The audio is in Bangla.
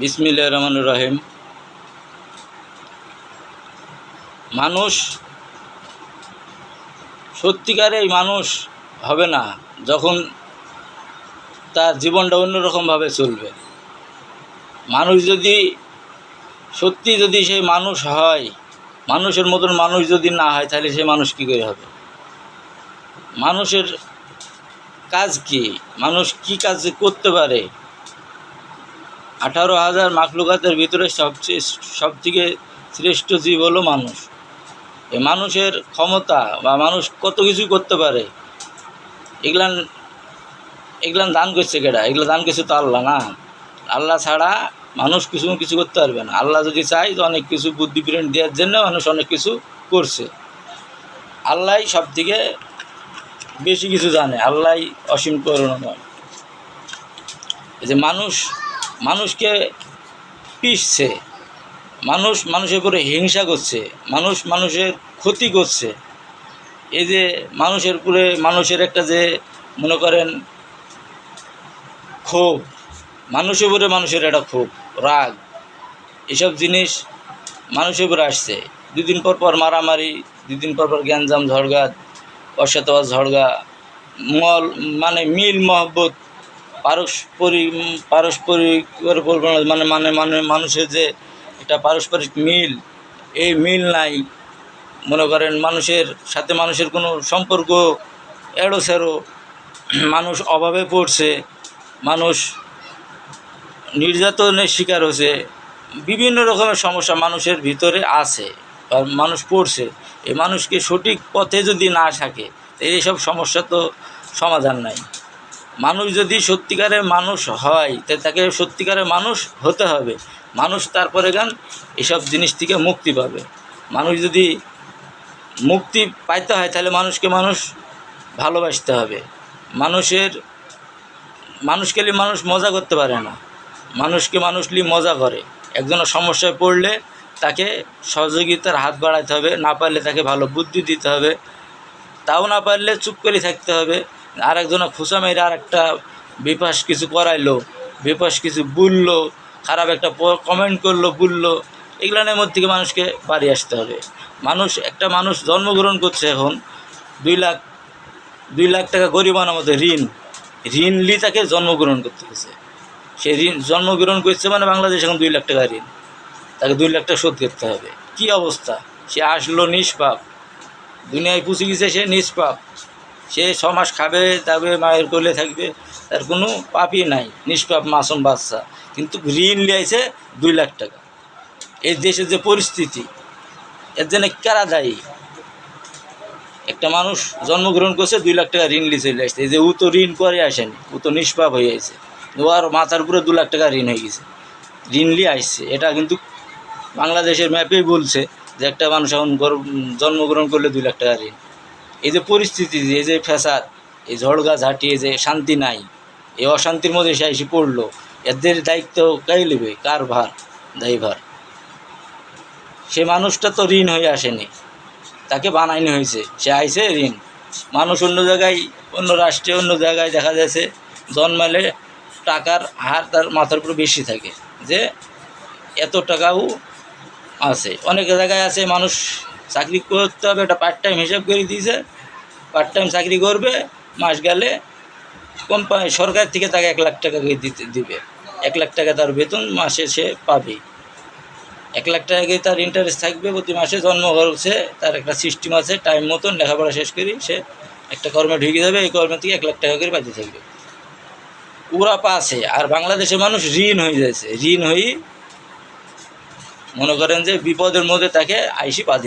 বিসমিল্লাহির রহমানির রহিম। মানুষ সত্যিকারেই মানুষ হবে না যখন তার জীবনটা অন্যরকমভাবে চলবে। মানুষ যদি সত্যি সেই মানুষ হয়, মানুষের মতন মানুষ যদি না হয়, তাহলে সে মানুষ কী করে হবে? মানুষের কাজ কি? মানুষ কি কাজ করতে পারে? 18,000 মাখলুকাতের ভিতরে সবথেকে শ্রেষ্ঠ জীব হলো মানুষ। এই মানুষের ক্ষমতা বা মানুষ কত কিছু করতে পারে, এগুলান দান করছে কেডা? এগুলো দান করছে তো আল্লাহ না। আল্লাহ ছাড়া মানুষ কিছু করতে পারবে না। আল্লাহ যদি চাই তো অনেক কিছু বুদ্ধি ব্রেন দেওয়ার জন্য মানুষ অনেক কিছু করছে। আল্লাহই সব থেকে বেশি কিছু জানে, আল্লাহই অসীম করুণাময়। এই যে মানুষকে পিষছে, মানুষের উপরে হিংসা করছে, মানুষের ক্ষতি করছে। এই যে মানুষের উপরে মানুষের একটা যে মনে করেন ক্ষোভ, মানুষের উপরে মানুষের একটা ক্ষোভ, রাগ, এসব জিনিস মানুষের উপরে আসছে। দুদিন পর মারামারি, দুদিন পর গ্যাঞ্জাম ঝড়গা, অসাতবাজ ঝড়গা, মিল মহব্বত, পারস্পরিক মানুষের যে একটা পারস্পরিক মিল, এই মিল নাই। মনে করেন মানুষের সাথে মানুষের কোনো সম্পর্ক এড়োছেড়ো, মানুষ অভাবে পড়ছে, মানুষ নির্যাতনের শিকার হচ্ছে, বিভিন্ন রকমের সমস্যা মানুষের ভিতরে আছে, মানুষ পড়ছে। এই মানুষকে সঠিক পথে যদি না থাকে, এইসব সমস্যা তো সমাধান নাই। মানুষ যদি সত্যিকারের মানুষ হয়, তাকে সত্যিকারের মানুষ হতে হবে। মানুষ তারপরে এসব জিনিস থেকে মুক্তি পাবে। মানুষ যদি মুক্তি পাইতে হয়, তাহলে মানুষকে মানুষ ভালোবাসতে হবে। মানুষকে মানুষ মজা করতে পারে না, মানুষকে মজা করে। একজনের সমস্যায় পড়লে তাকে সহযোগিতার হাত বাড়াতে হবে, না পারলে তাকে ভালো বুদ্ধি দিতে হবে, তাও না পারলে চুপ করে থাকতে হবে। আর একজনের খোঁচা মেরে আর একটা বিপাস কিছু করাইলো, বিপাস কিছু বললো, খারাপ একটা কমেন্ট করলো, বললো, এগুলোর মধ্যে থেকে মানুষকে বাড়ি আসতে হবে। একটা মানুষ জন্মগ্রহণ করছে এখন 2 লাখ টাকা গরিবানার মধ্যে ঋণ লি তাকে জন্মগ্রহণ করতে গেছে। সে জন্মগ্রহণ করছে মানে বাংলাদেশ এখন 2 লাখ টাকা ঋণ, তাকে 2 লাখ টাকা শোধ করতে হবে। কী অবস্থা! সে আসলো নিষ্পাপ, দুনিয়ায় পুষে গেছে, সে নিষ্পাপ, সে 6 মাস খাবে, তবে মায়ের কোলে থাকবে, তার কোনো পাপই নাই, নিষ্পাপ মাসুম বাচ্চা, কিন্তু ঋণ লিয়েছে 2 লাখ টাকা। এই দেশের যে পরিস্থিতি, এর জন্য কারা দায়ী? একটা মানুষ জন্মগ্রহণ করছে, 2 লাখ টাকা ঋণ লিয়ে চলে আসছে। এই যে ও তো ঋণ করে আসেনি, ও তো নিষ্পাপ হয়ে আছে, ও আর মাথার উপরে 2 লাখ টাকা ঋণ হয়ে গেছে, ঋণ নিয়ে আসছে। এটা কিন্তু বাংলাদেশের ম্যাপেই বলছে যে একটা মানুষ এখন জন্মগ্রহণ করলে 2 লাখ টাকা ঋণ। এই যে পরিস্থিতি, এই যে ফ্যাসাদ, এই ঝড়গা ঝাঁটি, এই যে শান্তি নাই, এই অশান্তির মধ্যে সে এসে পড়লো, এদের দায়িত্ব কে নেবে? কার দায়ভার? সে মানুষটা তো ঋণ হয়ে আসেনি, তাকে বানাইনি হয়েছে, সে আইছে ঋণ। মানুষ অন্য জায়গায়, অন্য রাষ্ট্রে, অন্য জায়গায় দেখা যাচ্ছে জন্মালে টাকার হার তার মাথার উপর বেশি থাকে, যে এত টাকাও আছে। অনেক জায়গায় আছে মানুষ চাকরি করতে হবে, একটা পার্ট টাইম হিসাব করে দিয়েছে, পার্ট টাইম চাকরি করবে, মাস গেলে কোম্পানি সরকার থেকে তাকে 1 লাখ টাকা দিবে। 1 লাখ টাকা তার বেতন মাসে সে পাবে। 1 লাখ টাকা তার ইন্টারেস্ট থাকবে প্রতি মাসে। জন্ম হচ্ছে, তার একটা সিস্টেম আছে, টাইম মতন লেখাপড়া শেষ করি সে একটা কর্মে ঢুকে যাবে, এই কর্মে থেকে 1 লাখ টাকা করে পাইতে থাকবে। ওরা পাচ্ছে, আর বাংলাদেশের মানুষ ঋণ হয়ে যাচ্ছে, ঋণ হয়ে মনে করেন যে বিপদের মধ্যে তাকে আইসি পাচ্ছে।